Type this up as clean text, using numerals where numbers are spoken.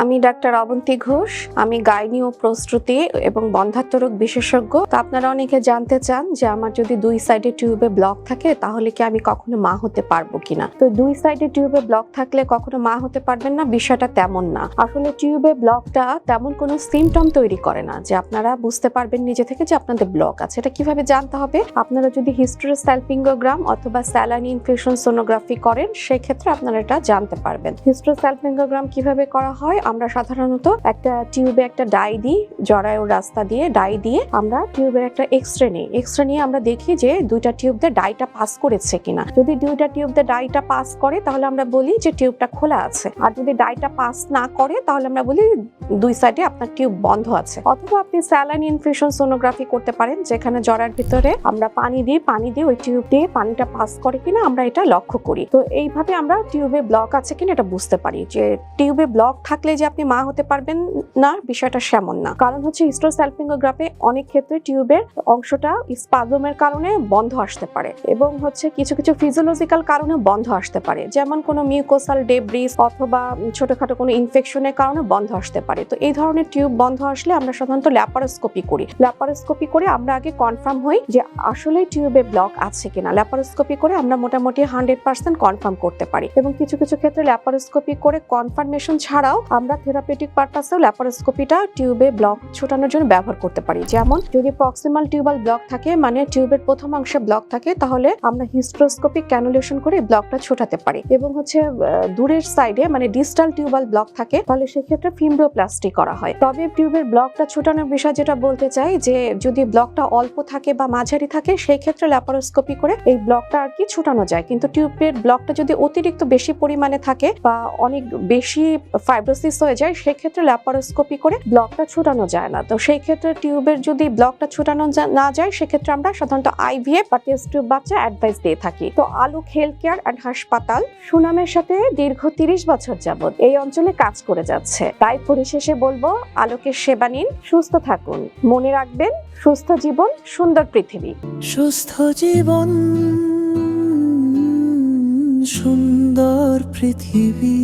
আমি ডাক্তার অবন্তী ঘোষ। আমি গাইনি ও প্রস্তুতি এবং বন্ধ্যাত্ব রোগ বিশেষজ্ঞ। তো আপনারা অনেকে জানতে চান যে আমার যদি দুই সাইডে টিউবে ব্লক থাকে তাহলে কি আমি কখনো মা হতে পারবো কিনা। তো দুই সাইডে টিউবে ব্লক থাকলে কখনো মা হতে পারবেন না, বিষয়টা তেমন না। আসলে টিউবে ব্লকটা তেমন কোনো সিমটম তৈরি করে না যে আপনারা বুঝতে পারবেন নিজে থেকে যে আপনাদের ব্লক আছে। এটা কিভাবে জানতে হবে? আপনারা যদি হিস্টেরোস্যালপিঙ্গোগ্রাম অথবা স্যালাইন ইনফিউশন সোনোগ্রাফি করেন সেক্ষেত্রে আপনারা এটা জানতে পারবেন। হিস্টেরোস্যালপিঙ্গোগ্রাম কিভাবে করা হয়? আমরা সাধারণত একটা টিউবে একটা ডাই দিই, জরায়ুর রাস্তা দিয়ে ডাই দিয়ে আমরা টিউবের একটা এক্সরে নিই। এক্সরে নিয়ে আমরা দেখি যে দুইটা টিউব দিয়ে ডাইটা পাস করেছে কিনা। যদি দুইটা টিউব দিয়ে ডাইটা পাস করে তাহলে আমরা বলি যে টিউবটা খোলা আছে, আর যদি ডাইটা পাস না করে তাহলে আমরা বলি দুই সাইডে আপনার টিউব বন্ধ আছে। অথবা আপনি স্যালাইন ইনফিউশন সোনোগ্রাফি করতে পারেন, যেখানে জরার ভিতরে আমরা পানি দিয়ে ওই টিউব দিয়ে পানিটা পাস করে কিনা আমরা এটা লক্ষ্য করি। তো এইভাবে আমরা টিউবে ব্লক আছে কিনা এটা বুঝতে পারি। যে টিউবে ব্লক থাকলে যে আপনি মা হতে পারবেন না, বিষয়টা সেমন না। কারণ হচ্ছে হিস্টেরোস্যালপিঙ্গোগ্রাফে অনেক ক্ষেত্রে টিউবের অংশটা স্পাজমের কারণে বন্ধ আসতে পারে, এবং হচ্ছে কিছু কিছু ফিজিওলজিক্যাল কারণে বন্ধ আসতে পারে, যেমন কোনো মিউকোসাল ডেব্রিস অথবা ছোটখাটো কোনো ইনফেকশনের কারণে বন্ধ আসতে পারে। তো এই ধরনের টিউব বন্ধ আসলে আমরা সাধারণত ল্যাপারোস্কোপি করি। ল্যাপারোস্কোপি করে আমরা আগে কনফার্ম হই যে আসলে টিউবে ব্লক আছে কিনা। ল্যাপারোস্কোপি করে আমরা মোটামুটি 100% কনফার্ম করতে পারি, এবং কিছু কিছু ক্ষেত্রে ল্যাপারোস্কোপি করে কনফার্মেশন ছাড়াও আমরা থেরাপিউটিক পারপাসেও ল্যাপারোস্কোপিটা টিউবে ব্লক ছোটানোর জন্য ব্যবহার করতে পারি। যেমন যদি প্রক্সিমাল টিউবাল ব্লক থাকে, মানে টিউবের প্রথম অংশে ব্লক থাকে, তাহলে আমরা হিস্টেরোস্কোপিক ক্যানুলেশন করে ব্লকটা ছোটাতে পারি। এবং হচ্ছে দূরের সাইডে মানে ডিস্টাল টিউবাল ব্লক থাকে, তাহলে সেক্ষেত্রে ফিমব্রোপ্লাস্টি করা হয়। তবে টিউবের ব্লকটা ছোটানোর বিষয় যেটা বলতে চাই, যে যদি ব্লকটা অল্প থাকে বা মাঝারি থাকে সেই ক্ষেত্রে ল্যাপারোস্কোপি করে এই ব্লকটা আর কি ছোটানো যায়। কিন্তু টিউবের ব্লকটা যদি অতিরিক্ত বেশি পরিমাণে থাকে বা অনেক বেশি ফাইব্রোসিস হয়ে যায়, সেক্ষেত্রে ল্যাপারোস্কোপি করে ব্লকটা ছোটানো যায় না। তো সেই ক্ষেত্রে টিউবের যদি ব্লকটা ছোটানো না যায় সেক্ষেত্রে আমরা সাধারণত আইভিএফ বা টেস্ট টিউব বাচ্চা অ্যাডভাইস দিয়ে থাকি। তো আলোক হেলথ কেয়ার অ্যান্ড হাসপাতাল সুনামের সাথে দীর্ঘ 30 বছর যাবত এই অঞ্চলে কাজ করে যাচ্ছে। তাই পরিশেষে বলবো, আলোকের সেবা নিন, সুস্থ থাকুন, মনে রাখবেন সুস্থ জীবন সুন্দর পৃথিবী। সুস্থ জীবন সুন্দর পৃথিবী।